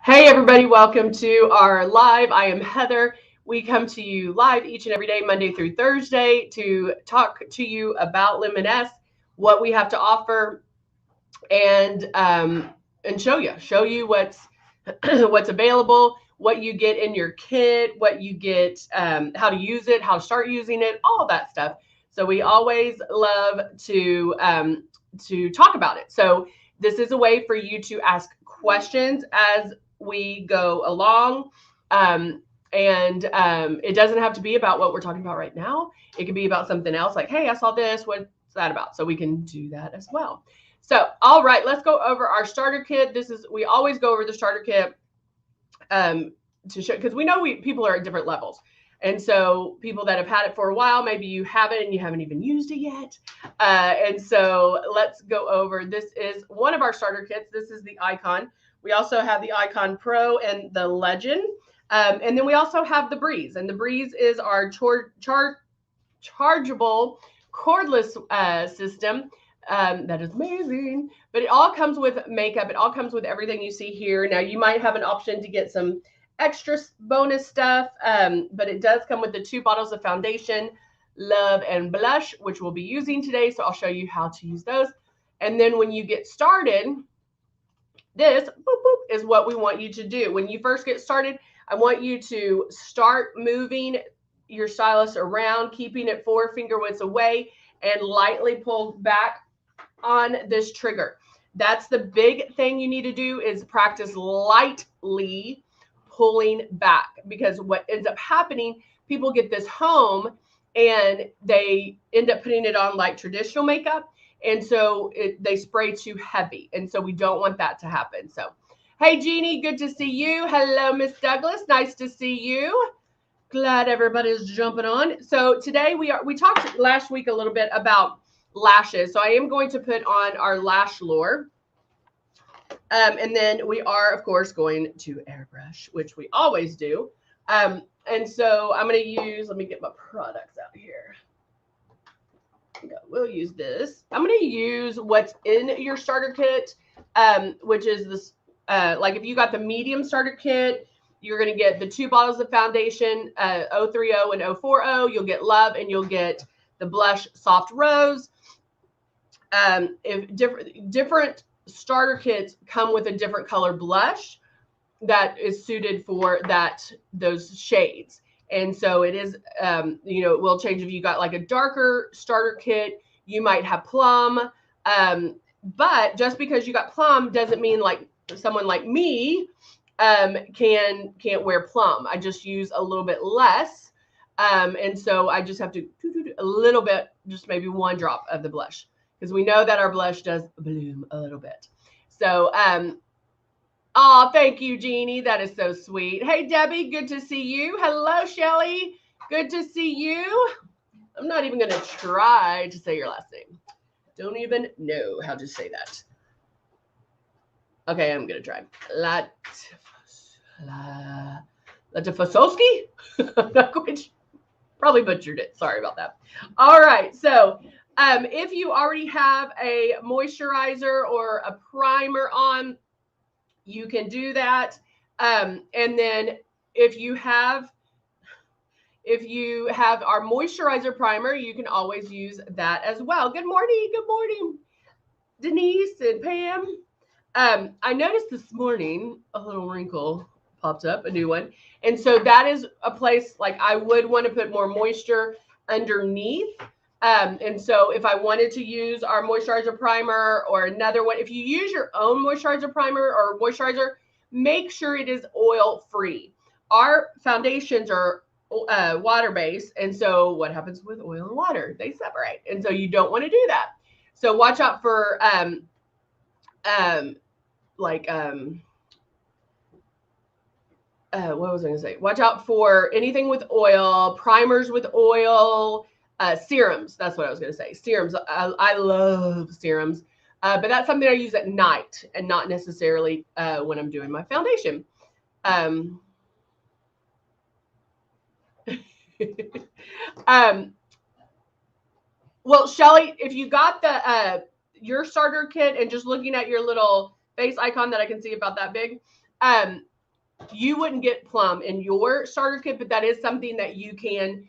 Hey, everybody, welcome to our live. I am Heather. We come to you live each and every day, Monday through Thursday, to talk to you about LUMINESS, what we have to offer, and show you what's available, what you get in your kit, what you get, how to use it, how to start using it, all that stuff. So we always love to talk about it. So this is a way for you to ask questions as we go along. And it doesn't have to be about what we're talking about right now. It could be about something else, like, hey, I saw this. What's that about? So we can do that as well. So, all right, let's go over our starter kit. We always go over the starter kit to show, because we know people are at different levels. And so people that have had it for a while, maybe you haven't and you haven't even used it yet. And so let's go over. This is one of our starter kits. This is the Icon. We also have the Icon Pro and the Legend. And then we also have the Breeze. And the Breeze is our chargeable cordless system. That is amazing. But it all comes with makeup. It all comes with everything you see here. Now, you might have an option to get some extra bonus stuff, but it does come with the 2 bottles of foundation, Love, and blush, which we'll be using today. So I'll show you how to use those. And then when you get started, this is what we want you to do. When you first get started, I want you to start moving your stylus around, keeping it 4 finger widths away, and lightly pull back on this trigger. That's the big thing you need to do, is practice lightly pulling back, because what ends up happening, people get this home and they end up putting it on like traditional makeup. And so they spray too heavy. And so we don't want that to happen. So, hey, Jeannie, good to see you. Hello, Miss Douglas. Nice to see you. Glad everybody's jumping on. So today we talked last week a little bit about lashes. So I am going to put on our lash lure. And then we are, of course, going to airbrush, which we always do. And so I'm going to use, let me get my products out here. We'll use this. I'm going to use what's in your starter kit, which is this, like if you got the medium starter kit, you're going to get the 2 bottles of foundation, 030 and 040. You'll get Love, and you'll get the blush Soft Rose. If different starter kits come with a different color blush that is suited for those shades. And so it is, it will change if you got like a darker starter kit, you might have plum. But just because you got plum doesn't mean like someone like me can't wear plum. I just use a little bit less. And so I just have to a little bit, just maybe 1 drop of the blush, because we know that our blush does bloom a little bit. So, oh, thank you, Jeannie. That is so sweet. Hey, Debbie, good to see you. Hello, Shelly. Good to see you. I'm not even going to try to say your last name. Don't even know how to say that. Okay, I'm going to try. Latifosowski? Probably butchered it. Sorry about that. All right, so if you already have a moisturizer or a primer on, you can do that. And then if you have our moisturizer primer, you can always use that as well. Good morning, Denise and Pam. I noticed this morning a little wrinkle popped up, a new one. And so that is a place like I would want to put more moisture underneath. And so if I wanted to use our moisturizer primer or another one, if you use your own moisturizer primer or moisturizer, make sure it is oil free. Our foundations are water-based. And so what happens with oil and water? They separate. And so you don't want to do that. So watch out for what was I going to say? Watch out for anything with oil, primers with oil, serums. That's what I was going to say. Serums. I love serums, but that's something I use at night and not necessarily when I'm doing my foundation. Well, Shelly, if you got your starter kit and just looking at your little face icon that I can see about that big, You wouldn't get Plum in your starter kit, but that is something that you can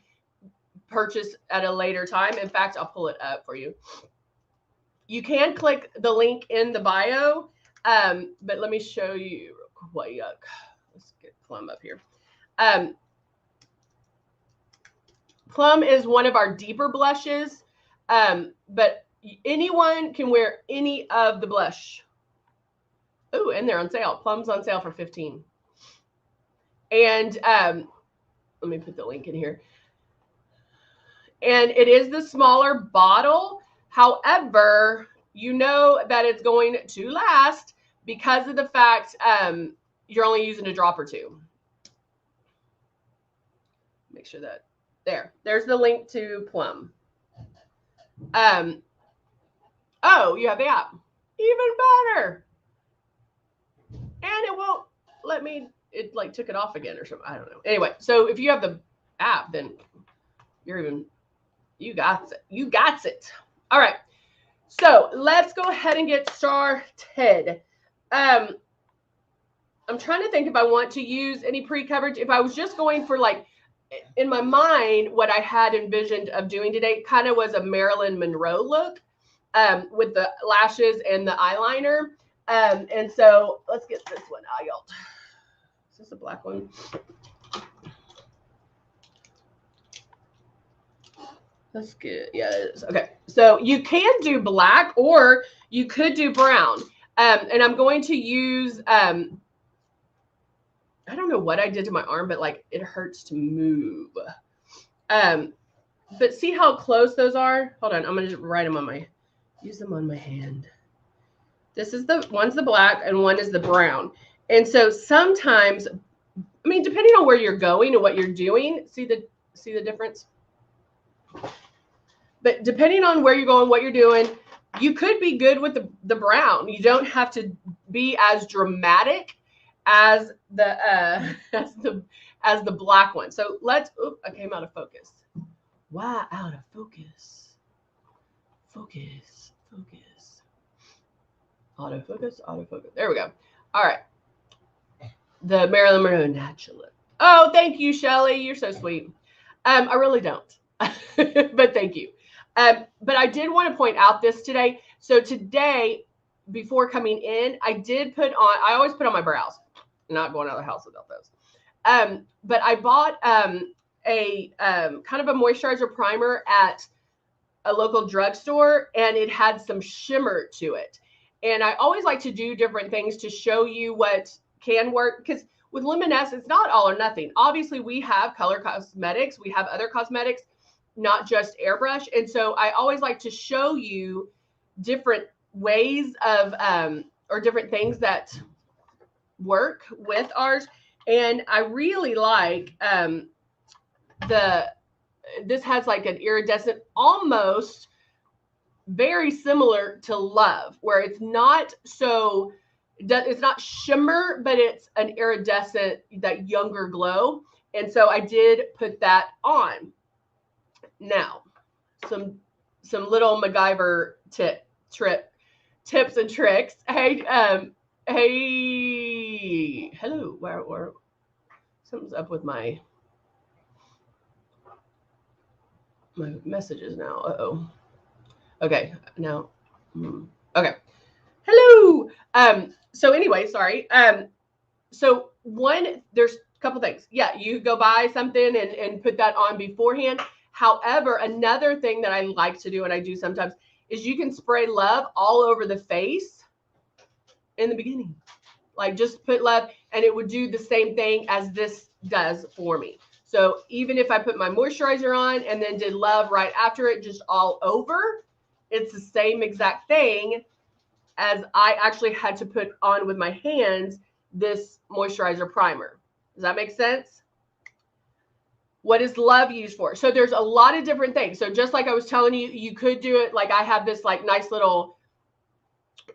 purchase at a later time. In fact, I'll pull it up for you. You can click the link in the bio, but let me show you real quick. Let's get Plum up here. Plum is one of our deeper blushes, but anyone can wear any of the blush. Oh, and they're on sale. Plum's on sale for $15. And let me put the link in here. And it is the smaller bottle. However, you know that it's going to last because of the fact you're only using a drop or two. Make sure that there's the link to Plum. Oh, you have the app. Even better. And it won't let me, it like took it off again or something. I don't know. Anyway, so if you have the app, then you got it. You got it. All right. So let's go ahead and get started. I'm trying to think if I want to use any pre-coverage. If I was just going for like, in my mind, what I had envisioned of doing today kind of was a Marilyn Monroe look with the lashes and the eyeliner. And so let's get this one out. Is this a black one? That's good. Yeah, it is. Okay. So you can do black or you could do brown. And I'm going to use, I don't know what I did to my arm, but like it hurts to move. But see how close those are? Hold on. I'm going to just write them on use them on my hand. This is one's the black and one is the brown. And so sometimes, I mean, depending on where you're going and what you're doing, see the difference? But depending on where you're going, what you're doing, you could be good with the brown. You don't have to be as dramatic as the black one. So let's, I came out of focus. Wow, out of focus. Focus. Autofocus. There we go. All right. The Marilyn Monroe natural look. Oh, thank you, Shelly. You're so sweet. I really don't, but thank you. But I did want to point out this today. So today, before coming in, I did put on, I always put on my brows. I'm not going out of the house without those. But I bought a kind of a moisturizer primer at a local drugstore, and it had some shimmer to it. And I always like to do different things to show you what can work, because with Luminess, it's not all or nothing. Obviously, we have color cosmetics. We have other cosmetics, not just Airbrush. And so I always like to show you different ways of, or different things that work with ours. And I really like this has like an iridescent, almost very similar to Love, where it's not so, it's not shimmer, but it's an iridescent, that younger glow. And so I did put that on. Now, some little MacGyver tips and tricks. Hey, hello. Where something's up with my messages now. Uh-oh. Okay, now. Okay. Hello. So anyway, sorry. So there's a couple things. Yeah, you go buy something and put that on beforehand. However, another thing that I like to do, and I do sometimes, is you can spray Love all over the face in the beginning. Like just put Love, and it would do the same thing as this does for me. So even if I put my moisturizer on and then did Love right after it, just all over, it's the same exact thing as I actually had to put on with my hands this moisturizer primer. Does that make sense? What is Love used for? So there's a lot of different things. So just like I was telling you, you could do it like I have this like nice little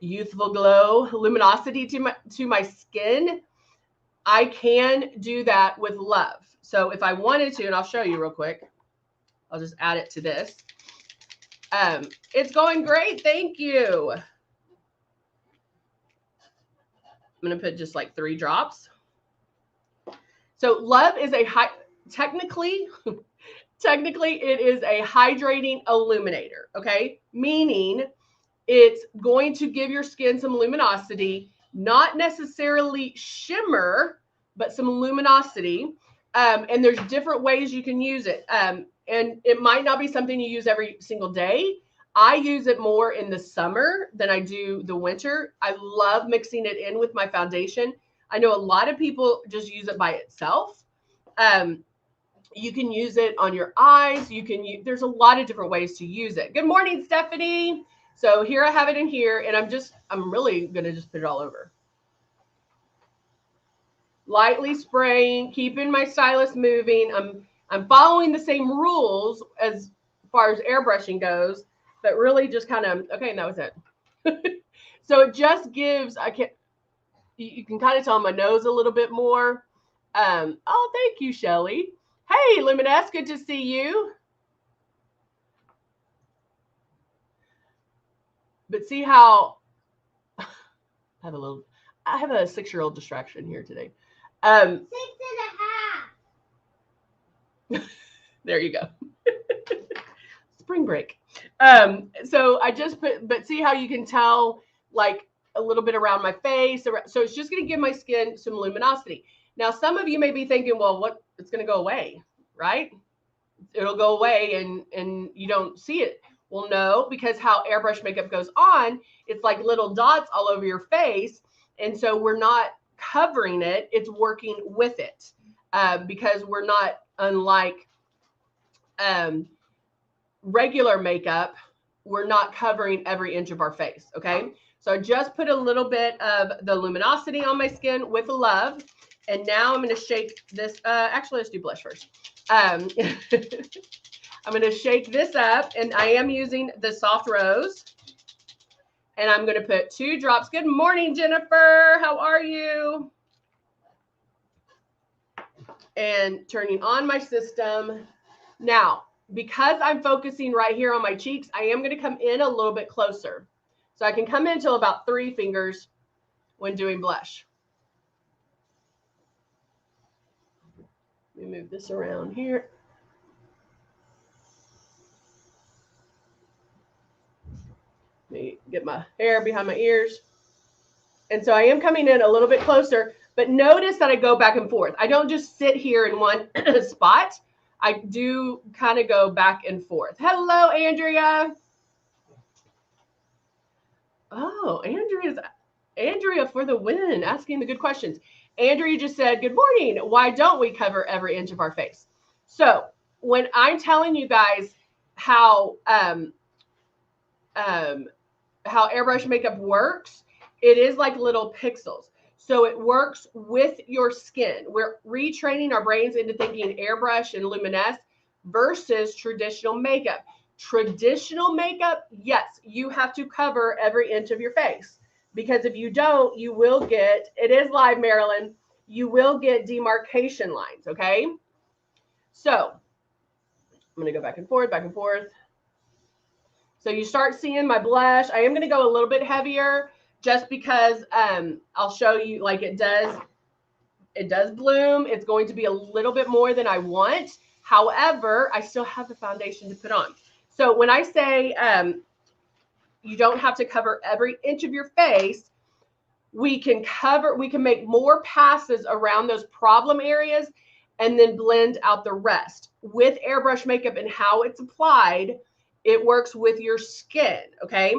youthful glow, luminosity to my skin. I can do that with Love. So if I wanted to, and I'll show you real quick, I'll just add it to this. It's going great. Thank you. I'm going to put just like 3 drops. So Love is technically it is a hydrating illuminator, okay? Meaning it's going to give your skin some luminosity, not necessarily shimmer, but some luminosity. And there's different ways you can use it. And it might not be something you use every single day. I use it more in the summer than I do the winter. I love mixing it in with my foundation. I know a lot of people just use it by itself. You can use it on your eyes. There's a lot of different ways to use it. Good morning, Stephanie. So here I have it in here, and I'm really gonna just put it all over. Lightly spraying, keeping my stylus moving. I'm following the same rules as far as airbrushing goes, but really just kind of, okay, and that was it. So it just gives, you can kind of tell my nose a little bit more. Oh, thank you, Shelly. Hey, Luminess, good to see you. But see how I have a 6-year-old distraction here today. 6.5. There you go. Spring break. So I just but see how you can tell like a little bit around my face. So it's just going to give my skin some luminosity. Now, some of you may be thinking, well, it's going to go away, right? It'll go away and you don't see it. Well, no, because how airbrush makeup goes on, it's like little dots all over your face. And so we're not covering it. It's working with it because we're not, unlike regular makeup, we're not covering every inch of our face, okay? So I just put a little bit of the luminosity on my skin with Love. And now I'm going to shake this. Actually, let's do blush first. I'm going to shake this up, and I am using the Soft Rose. And I'm going to put 2 drops. Good morning, Jennifer. How are you? And turning on my system. Now, because I'm focusing right here on my cheeks, I am going to come in a little bit closer. So I can come in till about 3 fingers when doing blush. Let me move this around here. Let me get my hair behind my ears. And so I am coming in a little bit closer, but notice that I go back and forth. I don't just sit here in one spot. I do kind of go back and forth. Hello, Andrea. Oh, Andrea for the win, asking the good questions. Andrea just said, good morning. Why don't we cover every inch of our face? So when I'm telling you guys how airbrush makeup works, it is like little pixels. So it works with your skin. We're retraining our brains into thinking airbrush and Luminess versus traditional makeup. Traditional makeup, yes, you have to cover every inch of your face. Because if you don't, you will get, it is live, Marilyn, you will get demarcation lines, okay? So I'm going to go back and forth, back and forth. So you start seeing my blush. I am going to go a little bit heavier just because I'll show you, like it does bloom. It's going to be a little bit more than I want. However, I still have the foundation to put on. So when I say you don't have to cover every inch of your face, we can make more passes around those problem areas and then blend out the rest. With airbrush makeup and how it's applied, it works with your skin, okay?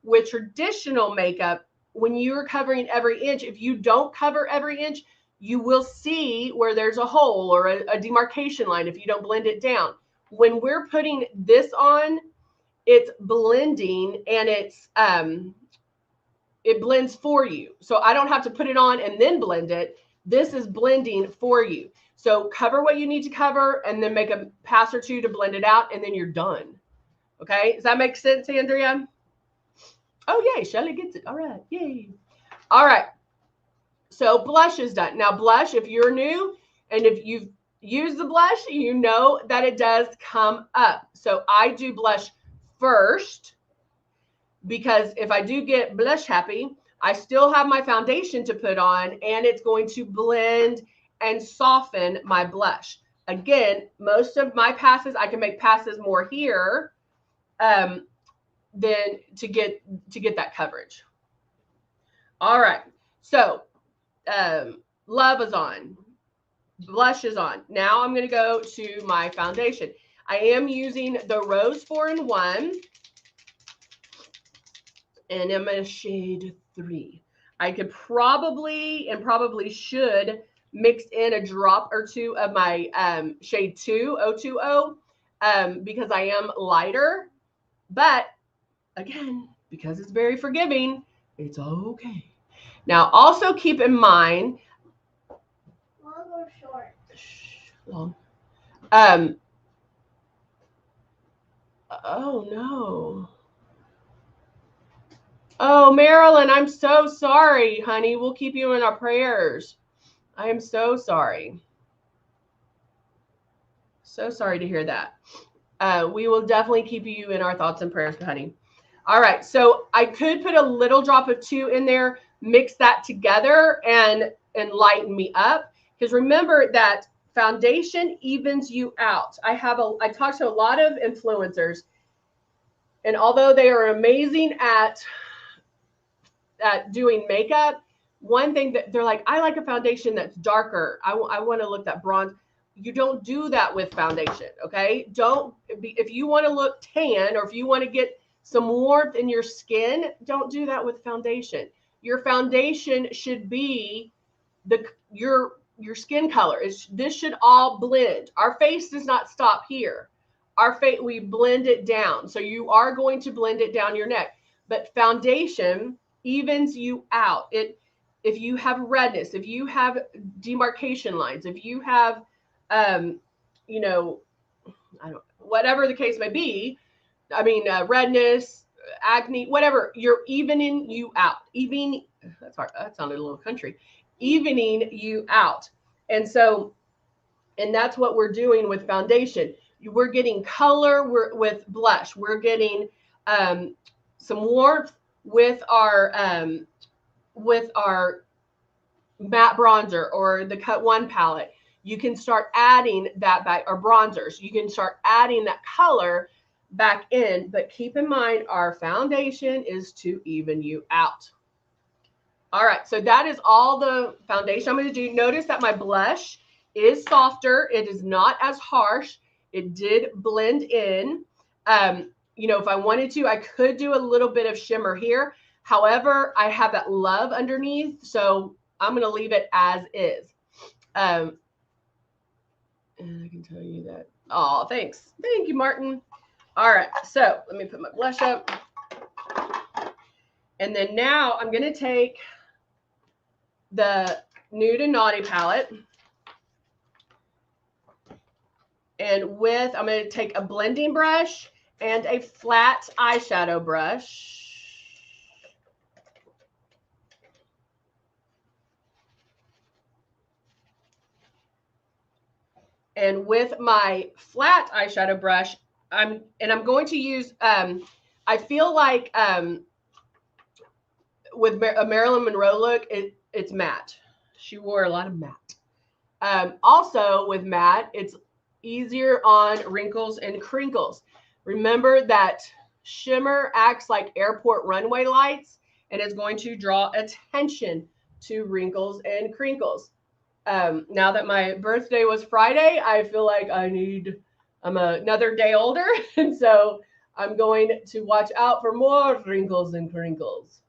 With traditional makeup, when you're covering every inch, if you don't cover every inch, you will see where there's a hole or a demarcation line if you don't blend it down. When we're putting this on, it's blending and it blends for you. So I don't have to put it on and then blend it. This is blending for you. So cover what you need to cover and then make a pass or two to blend it out, and then you're done. Okay, does that make sense, Andrea? Oh, yay, Shelly gets it. All right, yay. All right, so blush is done. Now blush, if you're new and if you've used the blush, you know that it does come up. So I do blush first because if I do get blush happy, I still have my foundation to put on and it's going to blend and soften my blush. Again, most of my passes, I can make passes more here than to get that coverage. All right, so love is on, blush is on. Now I'm going to go to my foundation. I am using the Rose 4-in-1, and I'm in shade 3. I could probably should mix in a drop or two of my shade 2, 020, because I am lighter. But again, because it's very forgiving, it's okay. Now, also keep in mind, long or short? Long. Oh no. Oh, Marilyn, I'm so sorry, honey. We'll keep you in our prayers. I am so sorry. So sorry to hear that. We will definitely keep you in our thoughts and prayers, honey. All right, so I could put a little drop of 2 in there, mix that together, and lighten me up. Because remember that foundation evens you out. I talked to a lot of influencers, and although they are amazing at doing makeup, one thing that they're like, I like a foundation that's darker. I want to look that bronze. You don't do that with foundation, okay? If you want to look tan, or if you want to get some warmth in your skin, don't do that with foundation. Your foundation should be your skin color. This should all blend. Our face does not stop here. Our face, we blend it down. So you are going to blend it down your neck. But foundation evens you out. If you have redness, if you have demarcation lines, if you have whatever the case may be, redness, acne, whatever, you're evening you out. That's hard. That sounded a little country. Evening you out. And that's what we're doing with foundation. We're getting color with blush. We're getting some warmth with our matte bronzer or the Cut One palette. You can start adding that back, or bronzers. You can start adding that color back in, but keep in mind our foundation is to even you out. All right, so that is all the foundation I'm going to do. Notice that my blush is softer. It is not as harsh. It did blend in. If I wanted to, I could do a little bit of shimmer here. However, I have that love underneath, so I'm going to leave it as is. And I can tell you that. Oh, thanks. Thank you, Martin. All right, so let me put my blush up. And then now I'm going to take the Nude and Naughty palette. And I'm going to take a blending brush and a flat eyeshadow brush. And with my flat eyeshadow brush, I'm going to use, I feel like with a Marilyn Monroe look, it's matte. She wore a lot of matte. Also with matte, it's easier on wrinkles and crinkles. Remember that shimmer acts like airport runway lights and is going to draw attention to wrinkles and crinkles. Now that my birthday was Friday, I feel like I'm another day older. And so I'm going to watch out for more wrinkles and crinkles.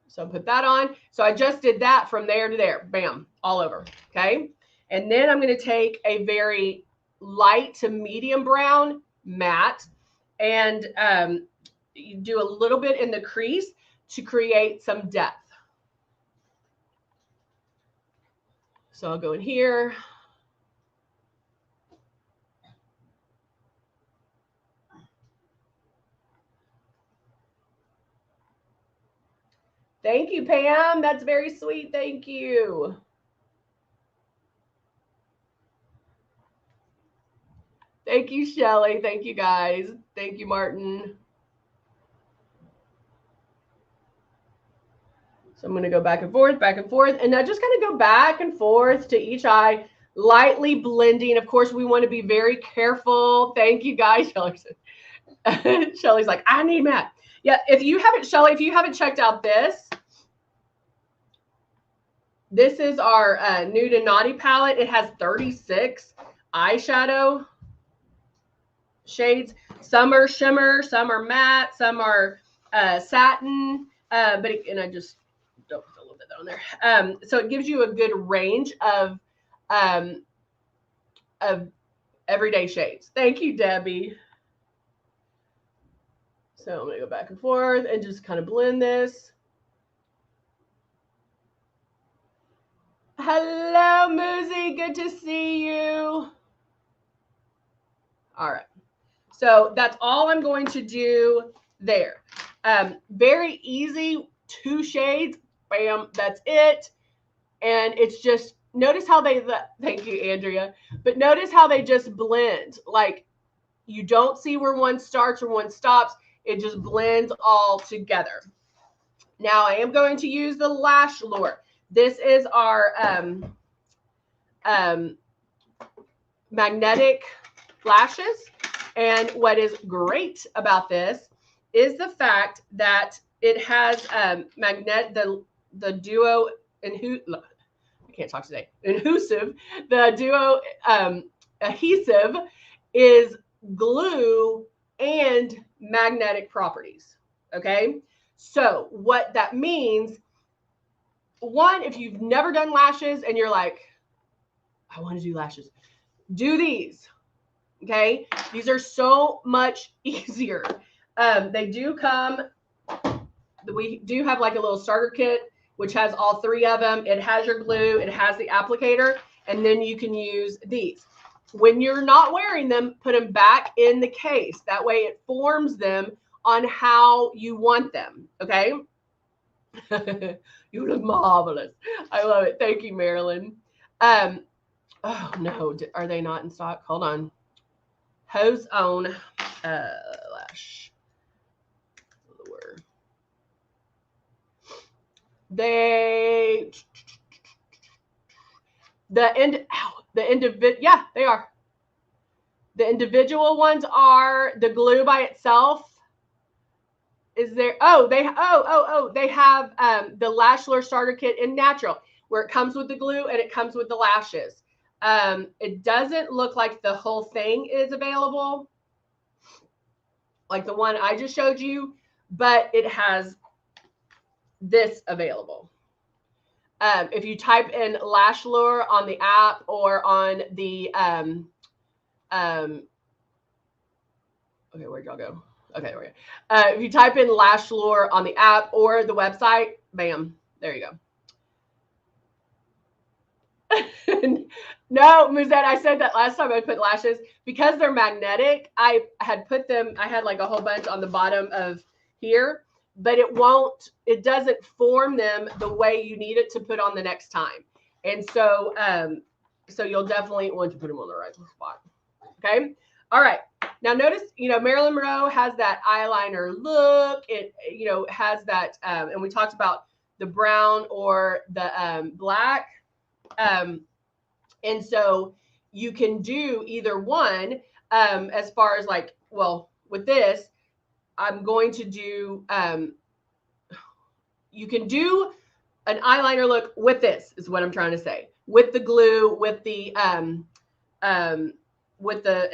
So put that on. So I just did that from there to there. Bam, all over. Okay. And then I'm going to take a very light to medium brown matte and do a little bit in the crease to create some depth. So I'll go in here. Thank you, Pam. That's very sweet. Thank you. Thank you, Shelly. Thank you, guys. Thank you, Martin. So I'm going to go back and forth, and now just kind of go back and forth to each eye, lightly blending. Of course, we want to be very careful. Thank you, guys. Shelly's like, I need matte. Yeah, Shelly, if you haven't checked out this is our Nude and Naughty palette. It has 36 eyeshadow shades. Some are shimmer, some are matte, some are satin. And I just don't put a little bit on there. So it gives you a good range of everyday shades. Thank you, Debbie. So I'm gonna go back and forth and just kind of blend this. Hello, Muzi. Good to see you. All right. So that's all I'm going to do there. Very easy, 2 shades. Bam, that's it. And it's just, notice how thank you, Andrea. But notice how they just blend. Like, you don't see where one starts or one stops. It just blends all together. Now I am going to use the Lash Lure. This is our magnetic lashes. And what is great about this is the fact that it has the duo I can't talk today. Adhesive. The duo adhesive is glue and magnetic properties. Okay. So what that means, one, if you've never done lashes and you're like, I want to do lashes, do these. Okay. These are so much easier. They do come, we do have like a little starter kit, which has all 3 of them. It has your glue, it has the applicator, and then you can use these. When you're not wearing them, put them back in the case. That way it forms them on how you want them. Okay. You look marvelous. I love it. Thank you, Marilyn. Oh no, are they not in stock? Hold on. Hose on Lash Lure. Yeah, they are. The individual ones are the glue by itself. Is there? They have the Lash Lure starter kit in natural, where it comes with the glue and it comes with the lashes. It doesn't look like the whole thing is available, like the one I just showed you, but it has this available. If you type in Lash Lure on the app or on the okay, where'd y'all go? Okay, there we go. If you type in Lash Lure on the app or the website, bam, there you go. No, Muzette, I said that last time I put lashes, because they're magnetic, I had like a whole bunch on the bottom of here, but it doesn't form them the way you need it to put on the next time. And so, so you'll definitely want to put them on the right spot. Okay. All right. Now notice, Marilyn Monroe has that eyeliner look. It, has that, and we talked about the brown or the black. And so you can do either one, as far as like, well, with this, I'm going to do, you can do an eyeliner look with this, is what I'm trying to say, with the glue, with the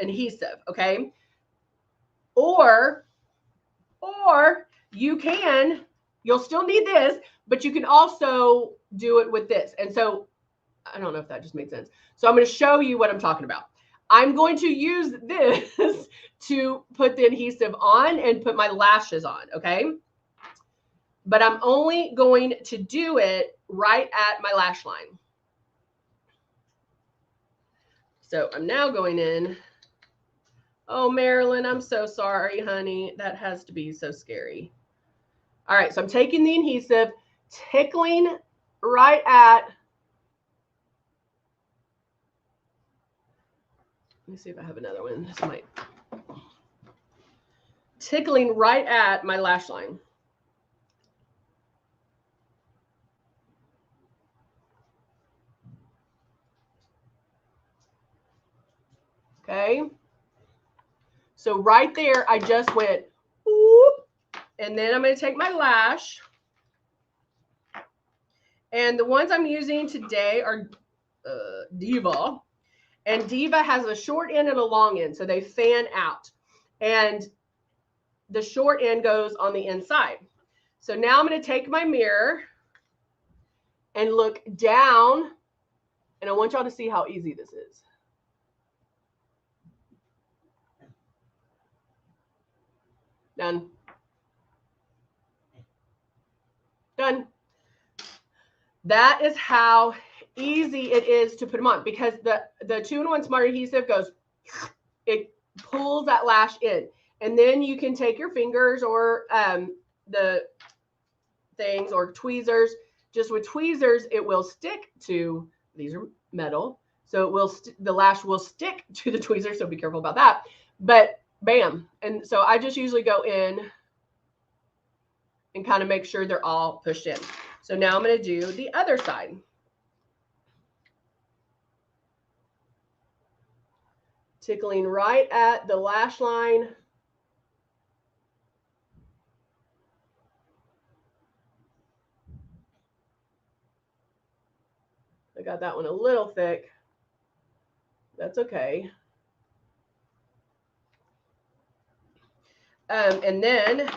adhesive. Okay. Or you'll still need this, but you can also do it with this. And so I don't know if that just made sense. So I'm going to show you what I'm talking about. I'm going to use this to put the adhesive on and put my lashes on. Okay. But I'm only going to do it right at my lash line. So I'm now going in. Oh, Marilyn, I'm so sorry, honey. That has to be so scary. All right. So I'm taking the adhesive, tickling right at, let me see if I have another one. This might, tickling right at my lash line. Okay. So right there, I just went, whoop, and then I'm going to take my lash. And the ones I'm using today are Diva. And Diva has a short end and a long end, so they fan out. And the short end goes on the inside. So now I'm going to take my mirror and look down, and I want y'all to see how easy this is. Done. Done. That is how easy it is to put them on, because the 2-in-1 Smart Adhesive goes, it pulls that lash in. And then you can take your fingers or the things or tweezers. Just with tweezers, it will stick to, these are metal, so it will the lash will stick to the tweezer, so be careful about that. But bam. And so I just usually go in and kind of make sure they're all pushed in. So now I'm going to do the other side. Tickling right at the lash line. I got that one a little thick. That's okay. And then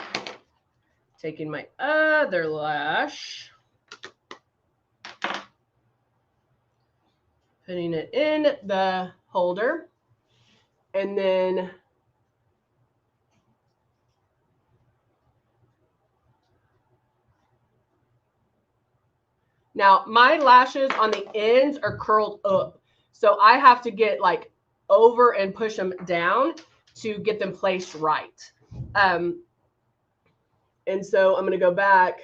taking my other lash, putting it in the holder, and then now my lashes on the ends are curled up, so I have to get like over and push them down to get them placed right. And so I'm going to go back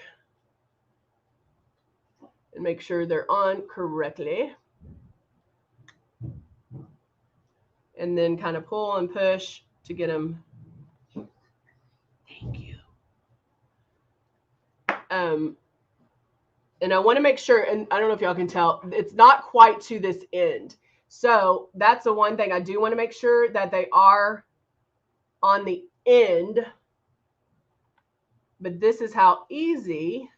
and make sure they're on correctly. And then kind of pull and push to get them. Thank you. And I want to make sure, and I don't know if y'all can tell, it's not quite to this end. So that's the one thing I do want to make sure that they are on the end. But this is how easy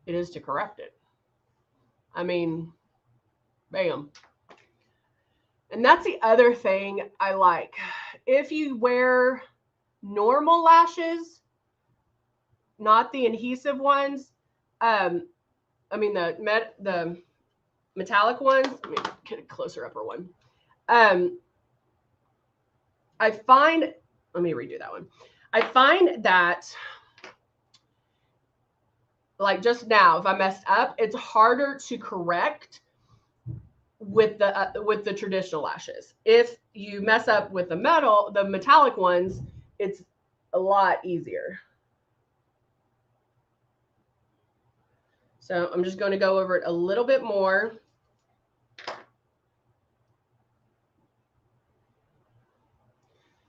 it is to correct it. I mean, bam. And that's the other thing I like. If you wear normal lashes, not the adhesive ones, I mean the metallic ones. Let me get a closer upper one. I find, let me redo that one. I find that, like just now, if I messed up, it's harder to correct with the traditional lashes. If you mess up with the metallic ones, it's a lot easier. So I'm just going to go over it a little bit more.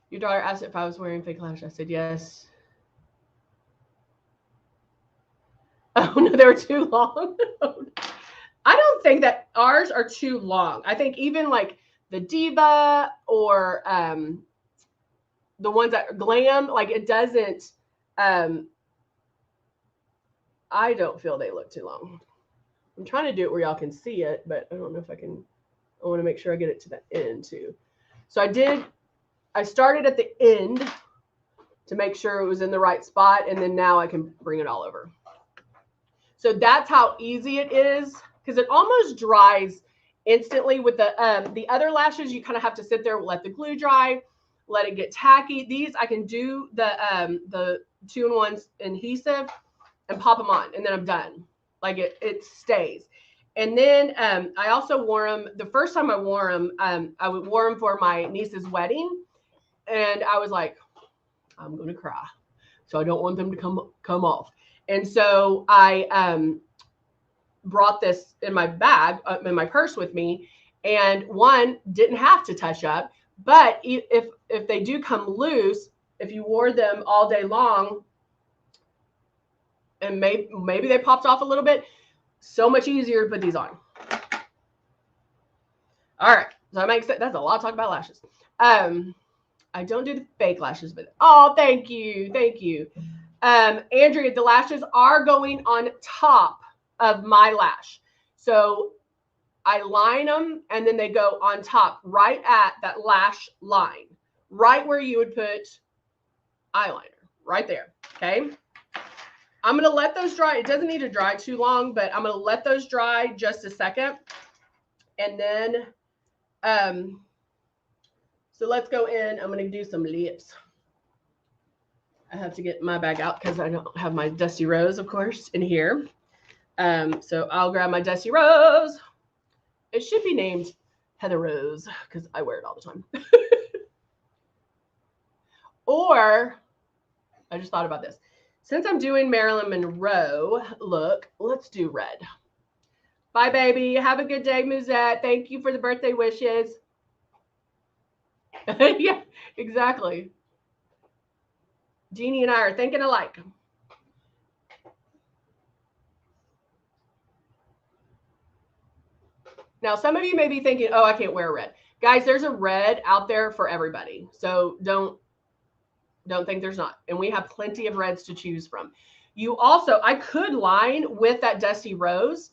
Your daughter asked if I was wearing fake lashes. I said yes. Oh no, they were too long. I don't think that ours are too long. I think even like the Diva or the ones that are Glam, like it doesn't, I don't feel they look too long. I'm trying to do it where y'all can see it, but I don't know if I can. I want to make sure I get it to the end too. So I started at the end to make sure it was in the right spot, and then now I can bring it all over. So that's how easy it is, because it almost dries instantly. With the other lashes, you kind of have to sit there, let the glue dry, let it get tacky. These I can do the 2-in-1 adhesive and pop them on, and then I'm done. Like it stays. And then I also wore them. The first time I wore them, I wore them for my niece's wedding, and I was like, I'm gonna cry, so I don't want them to come off. And so I brought this in my bag, in my purse with me, and one didn't have to touch up. But if they do come loose, if you wore them all day long, and maybe they popped off a little bit, so much easier to put these on. All right, So that's a lot of talk about lashes. I don't do the fake lashes, but oh, thank you. Thank you. Andrea, the lashes are going on top of my lash. So I line them and then they go on top, right at that lash line, right where you would put eyeliner, right there. Okay. I'm going to let those dry. It doesn't need to dry too long, but I'm going to let those dry just a second. And then, so let's go in. I'm going to do some lips. I have to get my bag out because I don't have my Dusty Rose, of course, in here. So I'll grab my Dusty Rose. It should be named Heather Rose because I wear it all the time. Or, I just thought about this. Since I'm doing Marilyn Monroe look, let's do red. Bye, baby. Have a good day, Musette. Thank you for the birthday wishes. Yeah, exactly. Jeannie and I are thinking alike. Now, some of you may be thinking, oh, I can't wear red. Guys, there's a red out there for everybody. So don't think there's not. And we have plenty of reds to choose from. You also, I could line with that Dusty Rose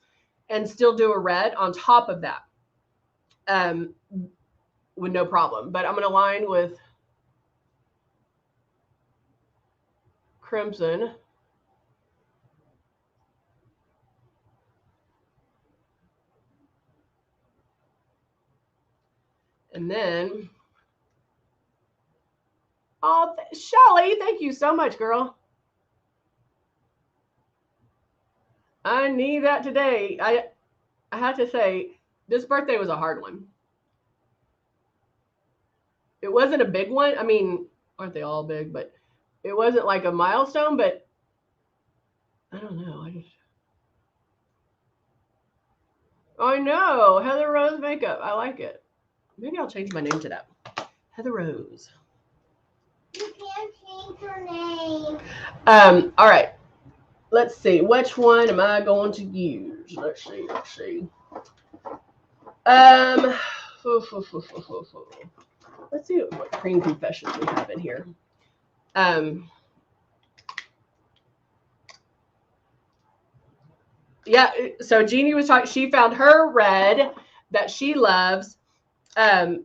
and still do a red on top of that with no problem. But I'm going to line with Crimson. And then, oh, Shelly, thank you so much, girl. I need that today. I have to say, this birthday was a hard one. It wasn't a big one. I mean, aren't they all big? But it wasn't like a milestone, but I don't know. I know. Heather Rose makeup. I like it. Maybe I'll change my name to that. Heather Rose. You can't change your name. All right. Let's see. Which one am I going to use? Let's see. Let's see what cream confessions we have in here. Yeah, so Jeannie was talking, she found her red that she loves, and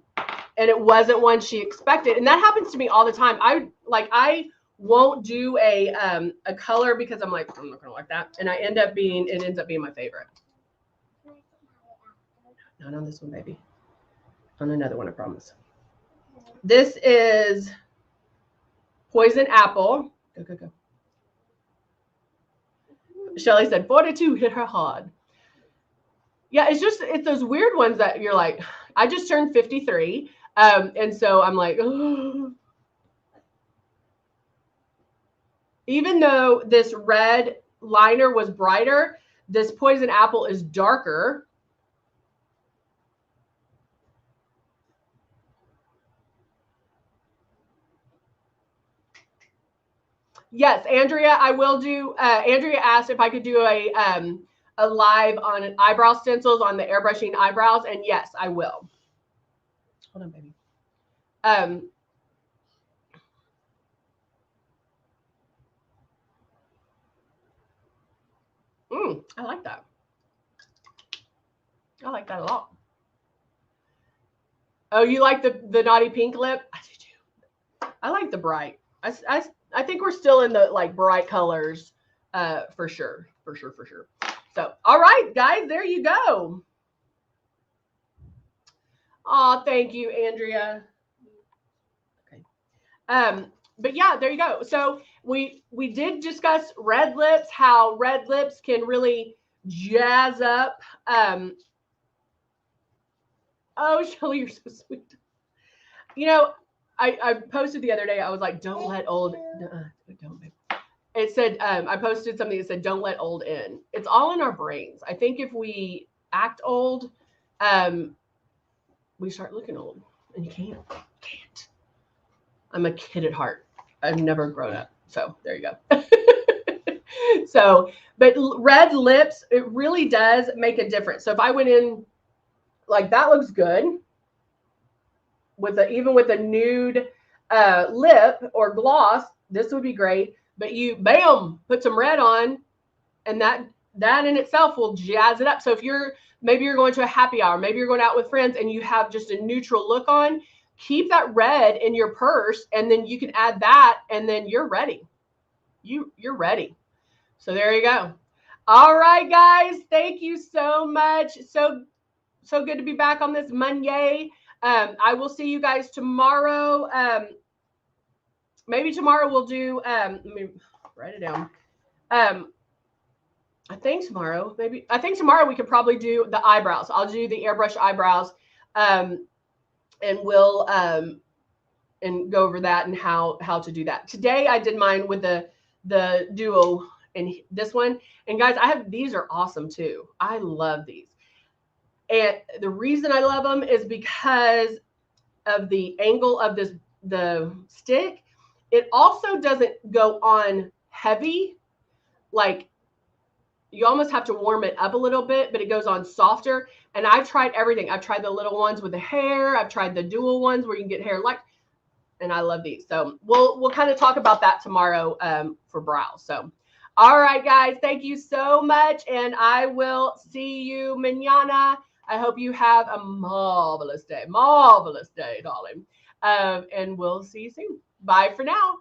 it wasn't one she expected. And that happens to me all the time. I won't do a color because I'm like, I'm not gonna like that. And it ends up being my favorite. Not on this one, baby. On another one, I promise. This is Poison Apple. Go. Shelly said 42 hit her hard. Yeah, it's those weird ones that you're like, I just turned 53. And so I'm like, oh. Even though this red liner was brighter, this Poison Apple is darker. Yes, Andrea, I will do. Andrea asked if I could do a live on eyebrow stencils on the airbrushing eyebrows, and yes, I will. Hold on, baby. I like that. I like that a lot. Oh, you like the naughty pink lip? I do too. I like the bright. I think we're still in the like bright colors, for sure. So, all right, guys, there you go. Oh, thank you, Andrea. Okay. But yeah, there you go. So we did discuss red lips, how red lips can really jazz up. Oh, Shelly, you're so sweet. You know, I posted the other day. I was like, don't let old. Don't. It said I posted something that said, don't let old in. It's all in our brains. I think if we act old, we start looking old, and you can't. I'm a kid at heart. I've never grown up. So there you go. So, but red lips, it really does make a difference. So if I went in like that looks good, even with a nude lip or gloss, this would be great. But you, bam, put some red on, and that in itself will jazz it up. So if maybe you're going to a happy hour, maybe you're going out with friends and you have just a neutral look on, keep that red in your purse, and then you can add that, and then you're ready. You're ready. So there you go. All right, guys, thank you so much. So good to be back on this Monday. I will see you guys tomorrow. Maybe tomorrow we'll do. Let me write it down. I think tomorrow we could probably do the eyebrows. I'll do the airbrush eyebrows, and we'll and go over that and how to do that. Today I did mine with the duo and this one. And guys, these are awesome too. I love these. And the reason I love them is because of the angle of the stick. It also doesn't go on heavy, like you almost have to warm it up a little bit, but it goes on softer. And I've tried everything. I've tried the little ones with the hair. I've tried the dual ones where you can get hair like, and I love these. So we'll kind of talk about that tomorrow for brows. So, all right, guys, thank you so much. And I will see you mañana. I hope you have a marvelous day, darling. And we'll see you soon. Bye for now.